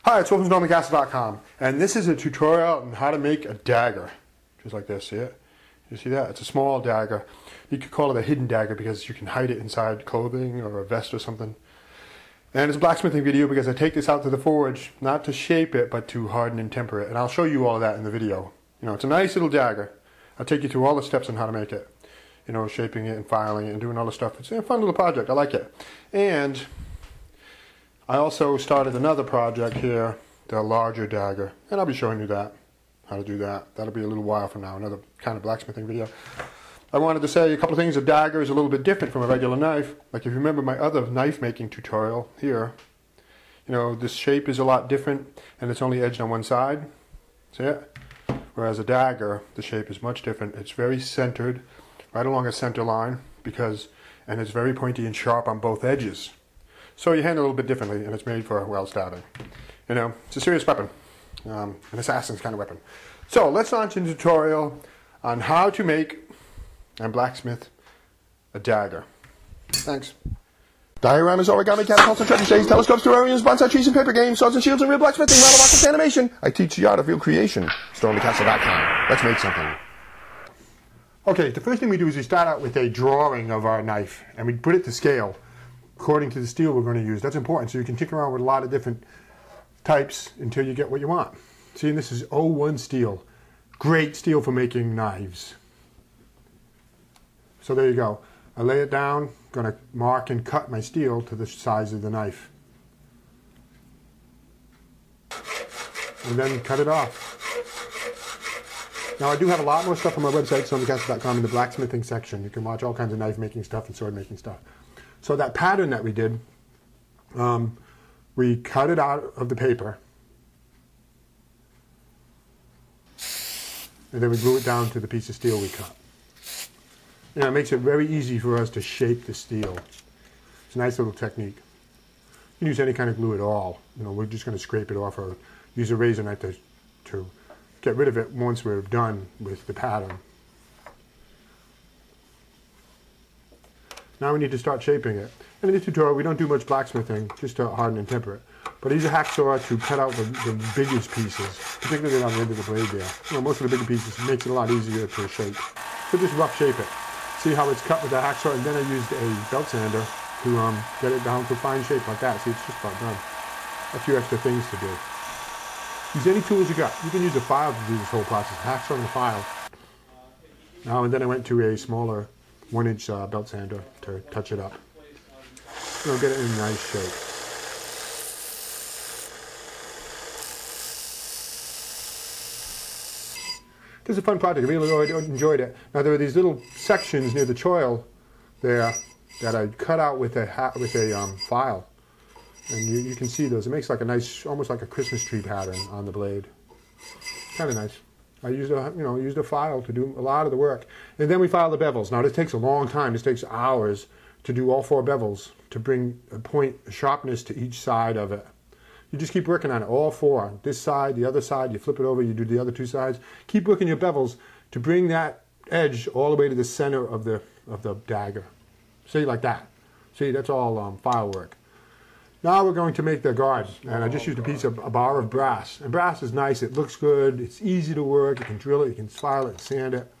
Hi, it's Will from knifemaking, and this is a tutorial on how to make a dagger. Just like this, see it? You see that? It's a small dagger. You could call it a hidden dagger because you can hide it inside clothing or a vest or something. And it's a blacksmithing video because I take this out to the forge, not to shape it, but to harden and temper it. And I'll show you all that in the video. You know, it's a nice little dagger. I'll take you through all the steps on how to make it. You know, shaping it and filing it and doing all the stuff. It's a fun little project. I like it. And I also started another project here, the larger dagger, and I'll be showing you that, how to do that. That'll be a little while from now, another kind of blacksmithing video. I wanted to say a couple of things. A dagger is a little bit different from a regular knife. Like if you remember my other knife making tutorial here, you know, this shape is a lot different and it's only edged on one side. See it? Whereas a dagger, the shape is much different. It's very centered, right along a center line, and it's very pointy and sharp on both edges. So you handle it a little bit differently, and it's made for well stabbing. You know, it's a serious weapon, an assassin's kind of weapon. So let's launch a tutorial on how to make and blacksmith a dagger. Thanks. Dioramas, origami, catapults, and treasure stays, telescopes, terrariums, bonsai trees, and paper games, swords and shields, and real blacksmithing, model rockets, animation. I teach the art of real creation. stormthecastle.com. Let's make something. Okay, the first thing we do is we start out with a drawing of our knife, and we put it to scale according to the steel we're going to use. That's important, so you can tinker around with a lot of different types until you get what you want. See, and this is 01 steel. Great steel for making knives. So there you go. I lay it down, going to mark and cut my steel to the size of the knife. And then cut it off. Now I do have a lot more stuff on my website, stormthecastle.com, in the blacksmithing section. You can watch all kinds of knife making stuff and sword making stuff. So that pattern that we did, we cut it out of the paper, and then we glue it down to the piece of steel we cut. You know, it makes it very easy for us to shape the steel. It's a nice little technique. You can use any kind of glue at all. You know, we're just going to scrape it off or use a razor knife to get rid of it once we're done with the pattern. Now we need to start shaping it. And in this tutorial we don't do much blacksmithing, just to harden and temper it. But I use a hacksaw to cut out the biggest pieces, particularly on the end of the blade there. You know, most of the bigger pieces makes it a lot easier to shape. So just rough shape it. See how it's cut with the hacksaw, and then I used a belt sander to get it down to a fine shape like that. See, it's just about done. A few extra things to do. Use any tools you got. You can use a file to do this whole process. Hacksaw and a file. Now and then I went to a smaller 1-inch belt sander to touch it up. You'll get it in a nice shape. This is a fun project. I really enjoyed it. Now there are these little sections near the choil there that I cut out with a file, and you can see those. It makes like a nice, almost like a Christmas tree pattern on the blade. Kind of nice. I used a file to do a lot of the work. And then we file the bevels. Now this takes a long time. This takes hours to do all 4 bevels, to bring a sharpness to each side of it. You just keep working on it, all 4. This side, the other side, you flip it over, you do the other 2 sides. Keep working your bevels to bring that edge all the way to the center of the dagger. See, like that. See, that's all file work. Now we're going to make the guard, and I just used a bar of brass. And brass is nice, it looks good, it's easy to work, you can drill it, you can file it, sand it.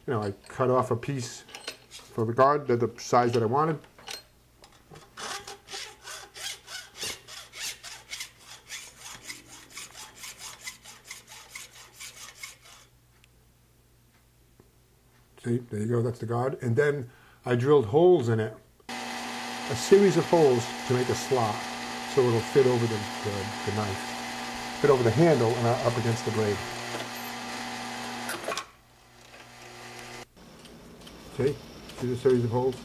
You know, I cut off a piece for the guard, the size that I wanted. See, there you go, that's the guard. And then I drilled holes in it, a series of holes to make a slot, so it'll fit over the knife, fit over the handle and up against the blade. See the series of holes?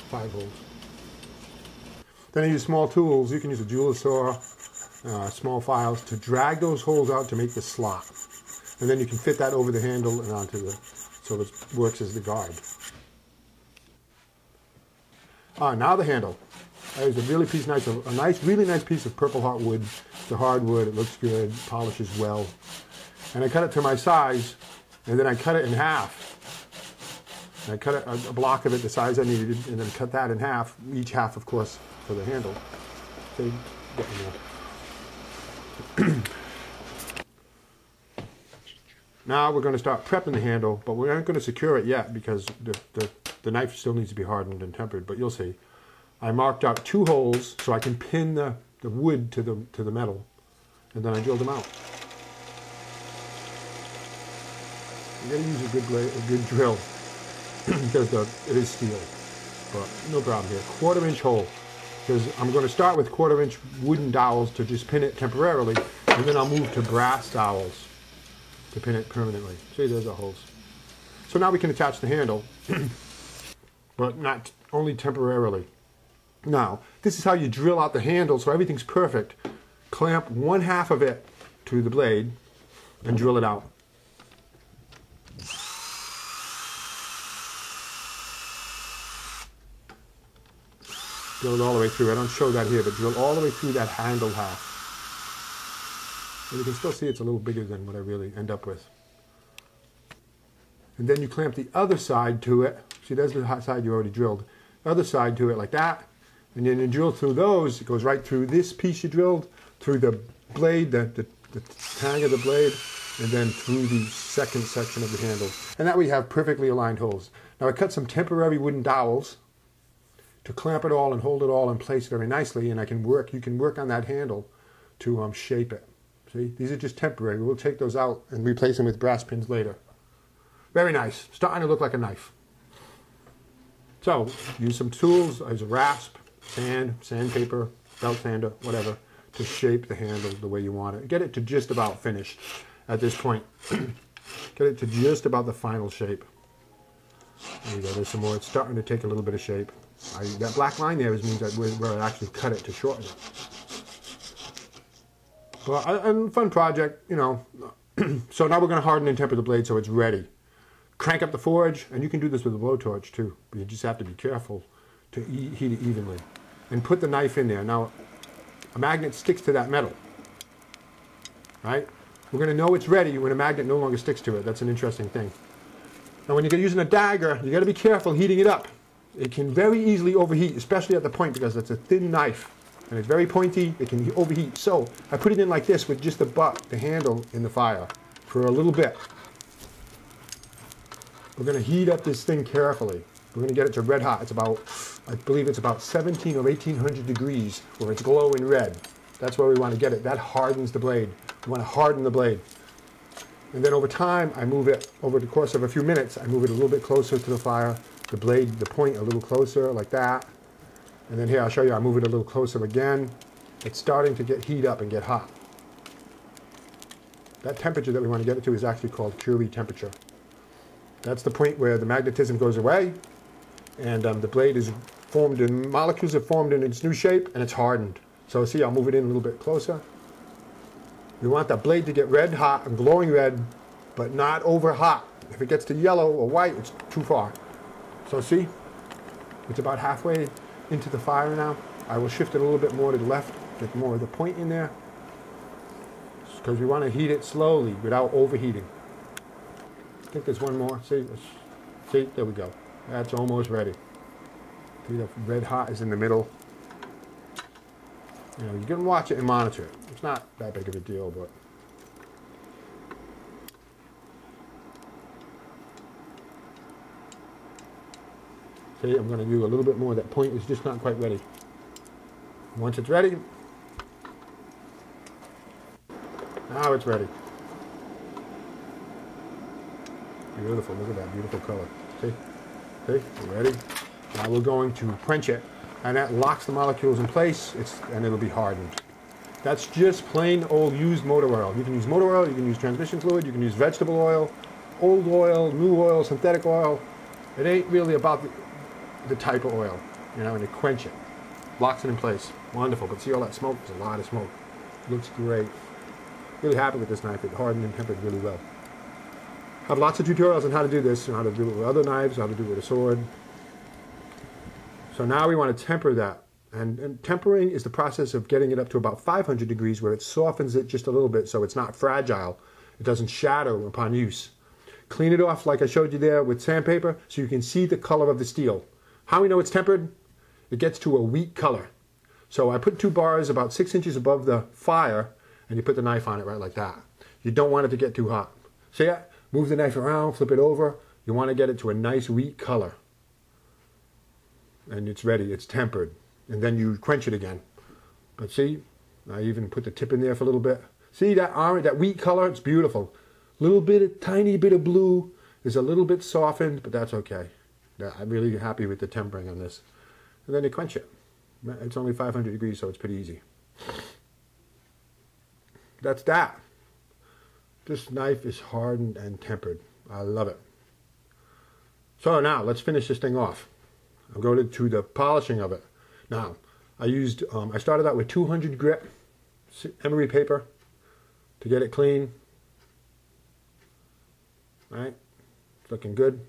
5 holes. Then I use small tools. You can use a jeweler's saw, small files, to drag those holes out to make the slot. And then you can fit that over the handle and onto so it works as the guard. Now the handle. I used a really nice piece of purple heartwood. It's a hardwood, it looks good, polishes well. And I cut it to my size, and then I cut it in half. And I cut a block of it the size I needed, and then cut that in half, each half, of course, for the handle. See, getting there. Now we're going to start prepping the handle, but we aren't going to secure it yet because the knife still needs to be hardened and tempered, but you'll see. I marked out 2 holes so I can pin the wood to the metal, and then I drilled them out. You got to use a good drill because it is steel, but no problem here. 1/4 inch hole, because I'm going to start with 1/4 inch wooden dowels to just pin it temporarily, and then I'll move to brass dowels to pin it permanently. See, there's our holes. So now we can attach the handle, but not only temporarily. Now, this is how you drill out the handle so everything's perfect. Clamp 1/2 of it to the blade and drill it out. Drill it all the way through. I don't show that here, but drill all the way through that handle half. And you can still see it's a little bigger than what I really end up with. And then you clamp the other side to it. See, there's the side you already drilled. The other side to it like that. And then you drill through those. It goes right through this piece you drilled, through the blade, the tang of the blade, and then through the second section of the handle. And that way you have perfectly aligned holes. Now I cut some temporary wooden dowels to clamp it all and hold it all in place very nicely, and you can work on that handle to shape it. See, these are just temporary. We'll take those out and replace them with brass pins later. Very nice. Starting to look like a knife. So, use some tools, as a rasp, sand, sandpaper, belt sander, whatever, to shape the handle the way you want it. Get it to just about finished at this point. Get it to just about the final shape. There you go, there's some more. It's starting to take a little bit of shape. That black line there means that where I actually cut it to shorten it. But a fun project, you know. So now we're going to harden and temper the blade so it's ready. Crank up the forge, and you can do this with a blowtorch too, but you just have to be careful to heat it evenly. And put the knife in there. Now, a magnet sticks to that metal, right? We're going to know it's ready when a magnet no longer sticks to it. That's an interesting thing. Now, when you're using a dagger, you got to be careful heating it up. It can very easily overheat, especially at the point, because it's a thin knife and it's very pointy. It can overheat. So I put it in like this with just the butt, the handle in the fire for a little bit. We're going to heat up this thing carefully. We're going to get it to red hot. It's about, I believe it's about 17 or 1800 degrees where it's glowing red. That's where we want to get it. That hardens the blade. We want to harden the blade. And then over time, I move it, over the course of a few minutes, I move it a little bit closer to the fire. The blade, the point a little closer, like that. And then here, I'll show you, I move it a little closer again. It's starting to heat up and get hot. That temperature that we want to get it to is actually called Curie temperature. That's the point where the magnetism goes away, and the blade is formed, and molecules are formed in its new shape, and it's hardened. So see, I'll move it in a little bit closer. We want that blade to get red hot and glowing red, but not over hot. If it gets to yellow or white, it's too far. So see, it's about halfway into the fire now. I will shift it a little bit more to the left, get more of the point in there, because we want to heat it slowly without overheating. I think there's one more. See, there we go. That's almost ready. See, the red hot is in the middle. You know, you can watch it and monitor it. It's not that big of a deal, but see, I'm going to do a little bit more. That point is just not quite ready. Once it's ready, now it's ready. Beautiful. Look at that beautiful color. See? See? We're ready. Now we're going to quench it, and that locks the molecules in place, and it'll be hardened. That's just plain old used motor oil. You can use motor oil, you can use transmission fluid, you can use vegetable oil, old oil, new oil, synthetic oil. It ain't really about the type of oil, you know, and to quench it. Locks it in place. Wonderful. But see all that smoke? There's a lot of smoke. Looks great. Really happy with this knife. It hardened and tempered really well. I have lots of tutorials on how to do this, and how to do it with other knives, how to do it with a sword. So now we want to temper that. And tempering is the process of getting it up to about 500 degrees where it softens it just a little bit so it's not fragile. It doesn't shatter upon use. Clean it off like I showed you there with sandpaper so you can see the color of the steel. How we know it's tempered? It gets to a wheat color. So I put 2 bars about 6 inches above the fire, and you put the knife on it right like that. You don't want it to get too hot. See it? Move the knife around, flip it over. You want to get it to a nice wheat color. And it's ready, it's tempered. And then you quench it again. But see, I even put the tip in there for a little bit. See that orange, that wheat color? It's beautiful. Tiny bit of blue is a little bit softened, but that's okay. I'm really happy with the tempering on this. And then you quench it. It's only 500 degrees, so it's pretty easy. That's that. This knife is hardened and tempered. I love it. So now, let's finish this thing off. I'll go to the polishing of it. Now, I started out with 200 grit emery paper to get it clean. Right? It's looking good.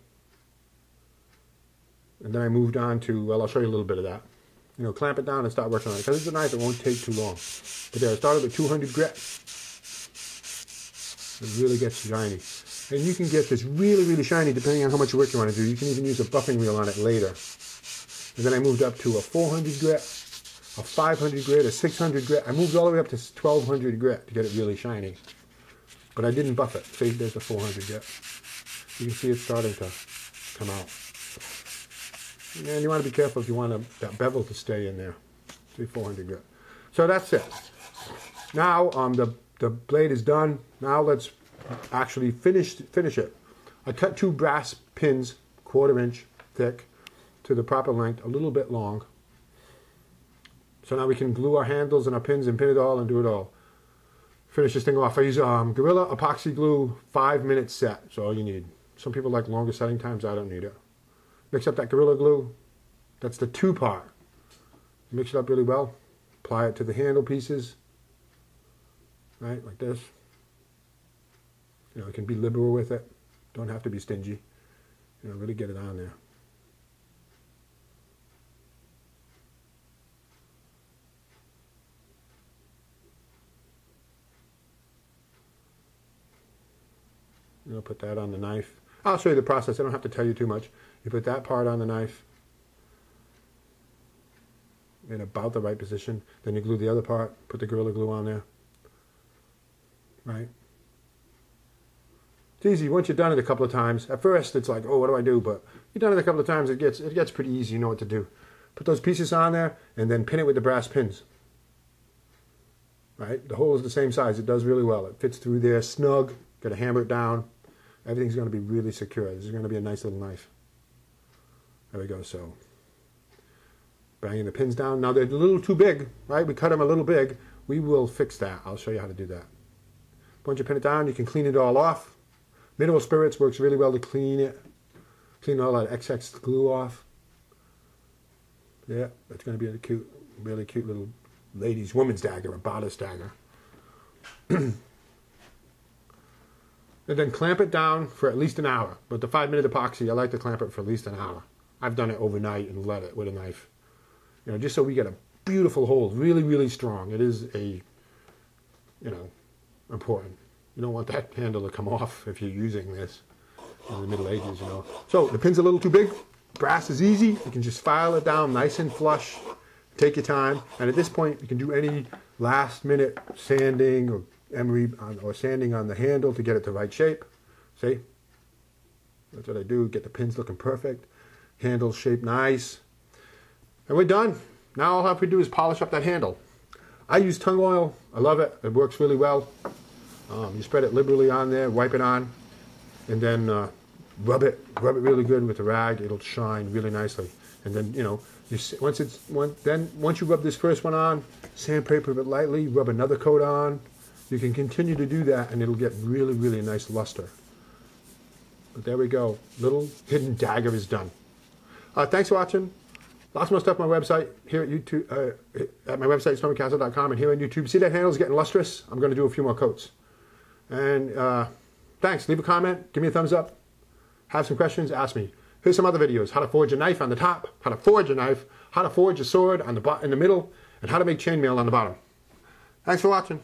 And then I moved on to, well, I'll show you a little bit of that. You know, clamp it down and start working on it. Because it's a knife, it won't take too long. But there, I started with 200 grit. It really gets shiny. And you can get this really, really shiny depending on how much work you want to do. You can even use a buffing wheel on it later. And then I moved up to a 400 grit, a 500 grit, a 600 grit. I moved all the way up to 1200 grit to get it really shiny. But I didn't buff it. See, there's the 400 grit. You can see it's starting to come out. And you want to be careful if you want that bevel to stay in there. See, 400 grit. So that's it. Now the blade is done. Now let's actually finish it. I cut 2 brass pins, 1/4 inch thick, to the proper length, a little bit long. So now we can glue our handles and our pins and pin it all and do it all. Finish this thing off. I use Gorilla epoxy glue, 5-minute set. That's all you need. Some people like longer setting times. I don't need it. Mix up that Gorilla glue. That's the 2-part. Mix it up really well. Apply it to the handle pieces. Right, like this. You know, you can be liberal with it. Don't have to be stingy. You know, really get it on there. You know, put that on the knife. I'll show you the process. I don't have to tell you too much. You put that part on the knife in about the right position. Then you glue the other part. Put the Gorilla Glue on there. Right? It's easy. Once you've done it a couple of times, at first it's like, oh, what do I do? But you've done it a couple of times, it gets pretty easy. You know what to do. Put those pieces on there and then pin it with the brass pins. Right? The hole is the same size. It does really well. It fits through there snug. Got to hammer it down. Everything's going to be really secure. This is going to be a nice little knife. There we go. So, banging the pins down. Now they're a little too big, right? We cut them a little big. We will fix that. I'll show you how to do that. Once you pin it down, you can clean it all off. Mineral spirits works really well to clean it. Clean all that excess glue off. Yeah, that's going to be a cute, really cute little woman's dagger, a bodice dagger. And then clamp it down for at least an hour. But the 5-minute epoxy, I like to clamp it for at least an hour. I've done it overnight and let it with a knife. You know, just so we get a beautiful hold, really, really strong. It is important. You don't want that handle to come off if you're using this in the Middle Ages, you know. So the pin's a little too big. Brass is easy. You can just file it down nice and flush. Take your time. And at this point, you can do any last-minute sanding or emery or sanding on the handle to get it the right shape. See? That's what I do. Get the pins looking perfect. Handle shaped nice. And we're done. Now all I have to do is polish up that handle. I use tung oil. I love it. It works really well. You spread it liberally on there, wipe it on, and then rub it really good with a rag. It'll shine really nicely. And then, you know, once you rub this first one on, sandpaper it lightly, rub another coat on. You can continue to do that, and it'll get really, really nice luster. But there we go. Little hidden dagger is done. Thanks for watching. Lots more stuff on my website here at YouTube. At my website, stormycastle.com, and here on YouTube. See that handle's getting lustrous? I'm going to do a few more coats. And thanks. Leave a comment. Give me a thumbs up. Have some questions? Ask me. Here's some other videos. How to forge a knife on the top. How to forge a knife. How to forge a sword on in the middle. And how to make chainmail on the bottom. Thanks for watching.